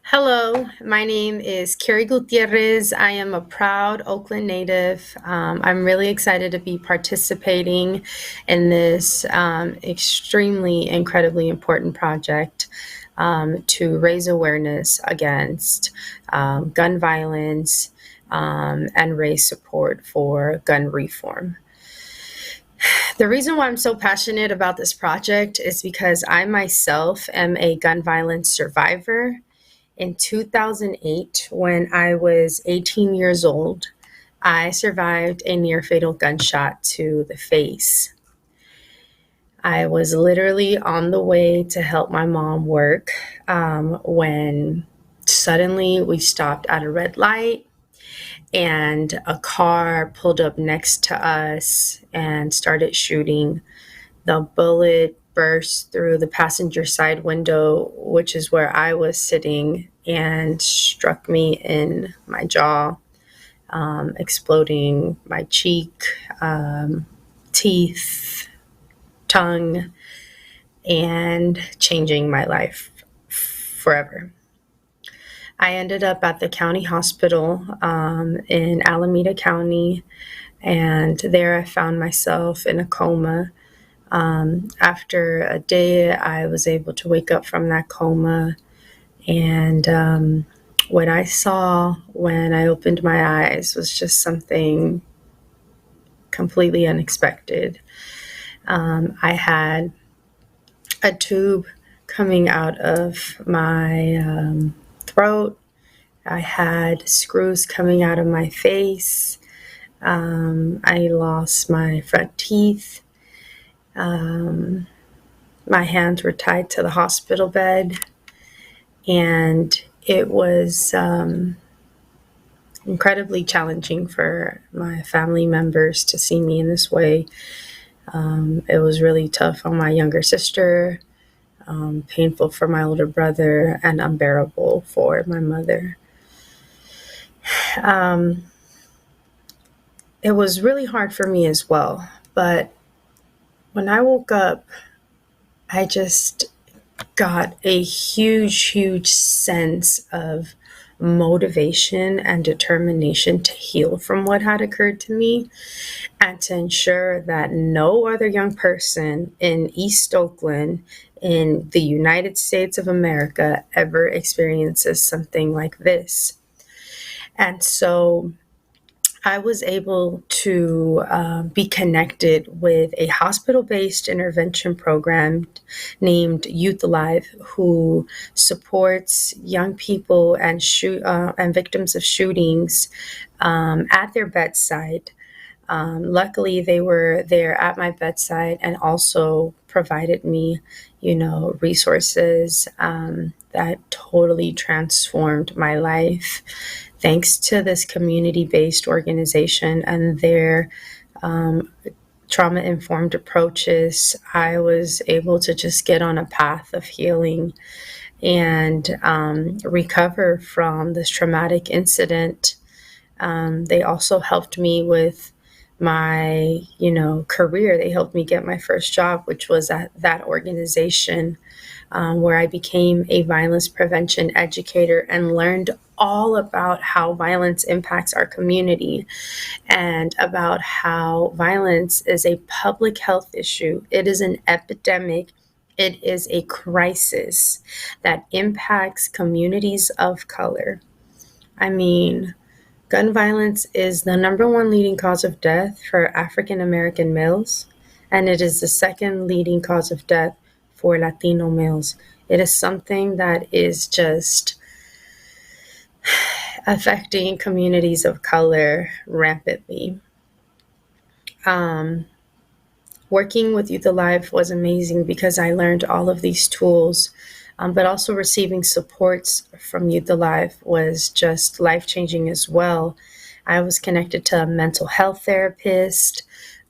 Hello, my name is Caheri Gutierrez. I am a proud Oakland native. I'm really excited to be participating in this extremely, incredibly important project to raise awareness against gun violence and raise support for gun reform. The reason why I'm so passionate about this project is because I myself am a gun violence survivor. In 2008, when I was 18 years old, I survived a near fatal gunshot to the face. I was literally on the way to help my mom work when suddenly we stopped at a red light and a car pulled up next to us and started shooting. The bullet burst through the passenger side window, which is where I was sitting, and struck me in my jaw, exploding my cheek, teeth, tongue, and changing my life forever. I ended up at the county hospital in Alameda County, and there I found myself in a coma. After a day, I was able to wake up from that coma. And what I saw when I opened my eyes was just something completely unexpected. I had a tube coming out of my throat. I had screws coming out of my face. I lost my front teeth. My hands were tied to the hospital bed, and it was incredibly challenging for my family members to see me in this way. It was really tough on my younger sister, painful for my older brother, and unbearable for my mother. Um, it was really hard for me as well, but when I woke up, I just got a huge sense of motivation and determination to heal from what had occurred to me and to ensure that no other young person in East Oakland in the United States of America ever experiences something like this. And so I was able to be connected with a hospital based intervention program named Youth Alive, who supports young people and victims of shootings at their bedside. Luckily, they were there at my bedside and also provided me, resources that totally transformed my life. Thanks to this community based organization and their trauma informed approaches, I was able to just get on a path of healing and recover from this traumatic incident. They also helped me with my, career. They helped me get my first job, which was at that organization, where I became a violence prevention educator and learned all about how violence impacts our community and about how violence is a public health issue. It is an epidemic. It is a crisis that impacts communities of color. I mean, gun violence is the number one leading cause of death for African American males, and it is the second leading cause of death for Latino males. It is something that is just affecting communities of color rampantly. Um, Working with Youth Alive was amazing because I learned all of these tools, but also receiving supports from Youth Alive was just life changing as well. I was connected to a mental health therapist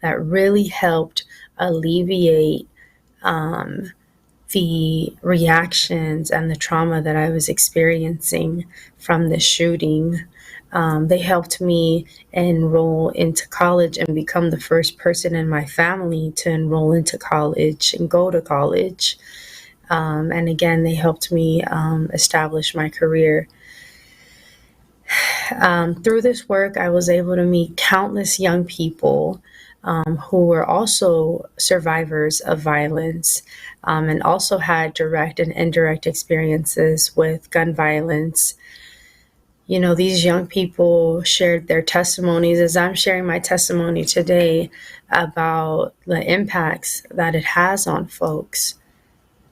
that really helped alleviate the reactions and the trauma that I was experiencing from the shooting. They helped me enroll into college and become the first person in my family to enroll into college and go to college. And again, they helped me establish my career. Through this work, I was able to meet countless young people who were also survivors of violence, and also had direct and indirect experiences with gun violence. You know, these young people shared their testimonies as I'm sharing my testimony today about the impacts that it has on folks.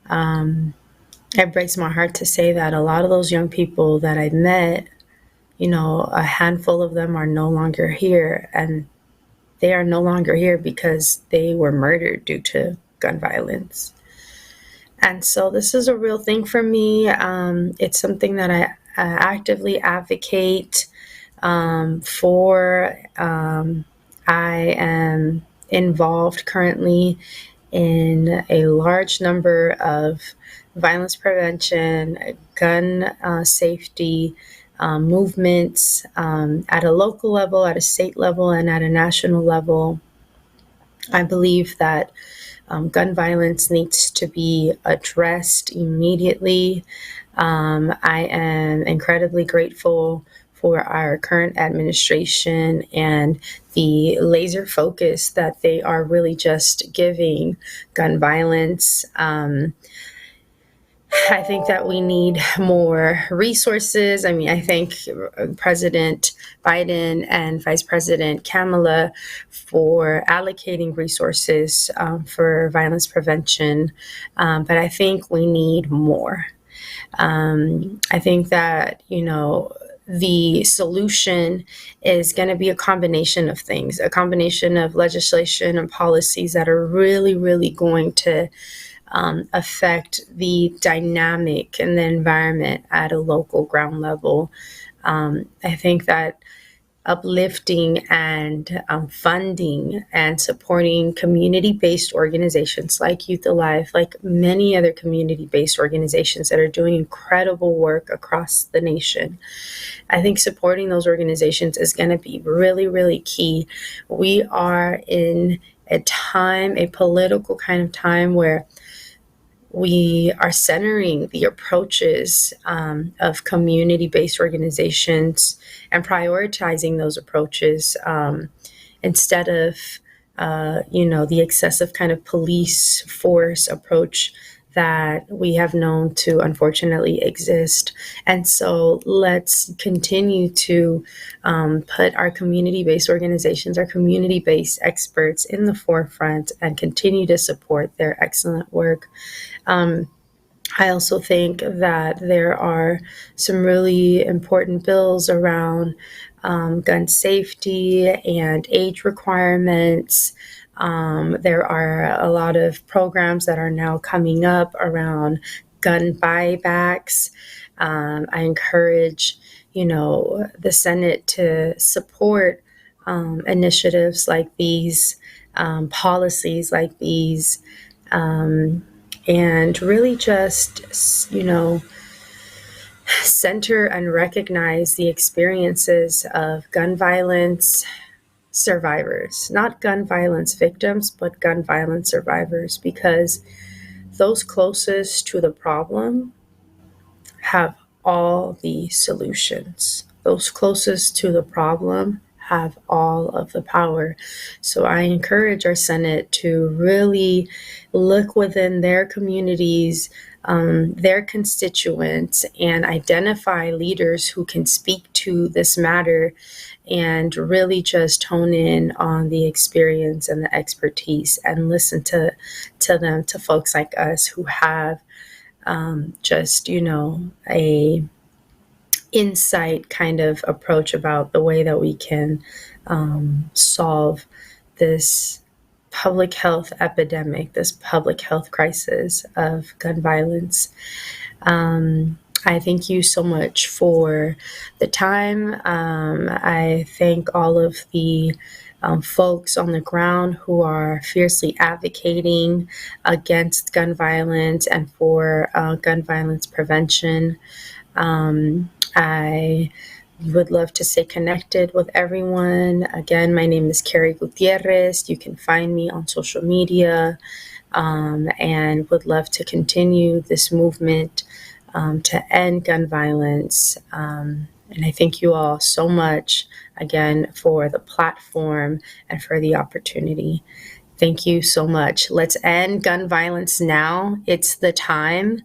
It breaks my heart to say that a lot of those young people that I met, you know, a handful of them are no longer here, and they are no longer here because they were murdered due to gun violence. And so this is a real thing for me. It's something that I actively advocate for. I am involved currently in a large number of violence prevention, gun safety movements at a local level, at a state level, and at a national level. I believe that gun violence needs to be addressed immediately. I am incredibly grateful for our current administration and the laser focus that they are really just giving gun violence. I think that we need more resources. I mean, I thank President Biden and Vice President Kamala for allocating resources for violence prevention, but I think we need more. I think that, you know, the solution is going to be a combination of things, a combination of legislation and policies that are really, really going to affect the dynamic and the environment at a local ground level. I think that uplifting and funding and supporting community-based organizations like Youth Alive, like many other community-based organizations that are doing incredible work across the nation. I think supporting those organizations is going to be really, really key. We are in a time, a political kind of time where we are centering the approaches of community-based organizations and prioritizing those approaches instead of, the excessive kind of police force approach that we have known to unfortunately exist. And so let's continue to put our community-based organizations, our community-based experts in the forefront and continue to support their excellent work. I also think that there are some really important bills around gun safety and age requirements. There are a lot of programs that are now coming up around gun buybacks. I encourage, the Senate to support initiatives like these, policies like these, and really just, center and recognize the experiences of gun violence survivors, not gun violence victims, but gun violence survivors, because those closest to the problem have all the solutions. Those closest to the problem have all of the power. So I encourage our Senate to really look within their communities, their constituents, and identify leaders who can speak to this matter and really just hone in on the experience and the expertise and listen to them, to folks like us who have a insight kind of approach about the way that we can solve this public health epidemic, this public health crisis of gun violence. I thank you so much for the time. I thank all of the folks on the ground who are fiercely advocating against gun violence and for gun violence prevention. I would love to stay connected with everyone. Again, my name is Caheri Gutierrez. You can find me on social media. and would love to continue this movement to end gun violence. And I thank you all so much again for the platform and for the opportunity. Thank you so much. Let's end gun violence now. It's the time.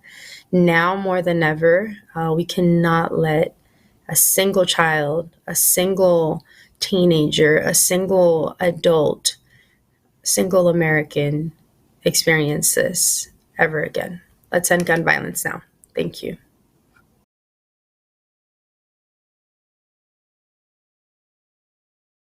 Now more than ever, we cannot let a single child, a single teenager, a single adult, single American experience this ever again. Let's end gun violence now. Thank you.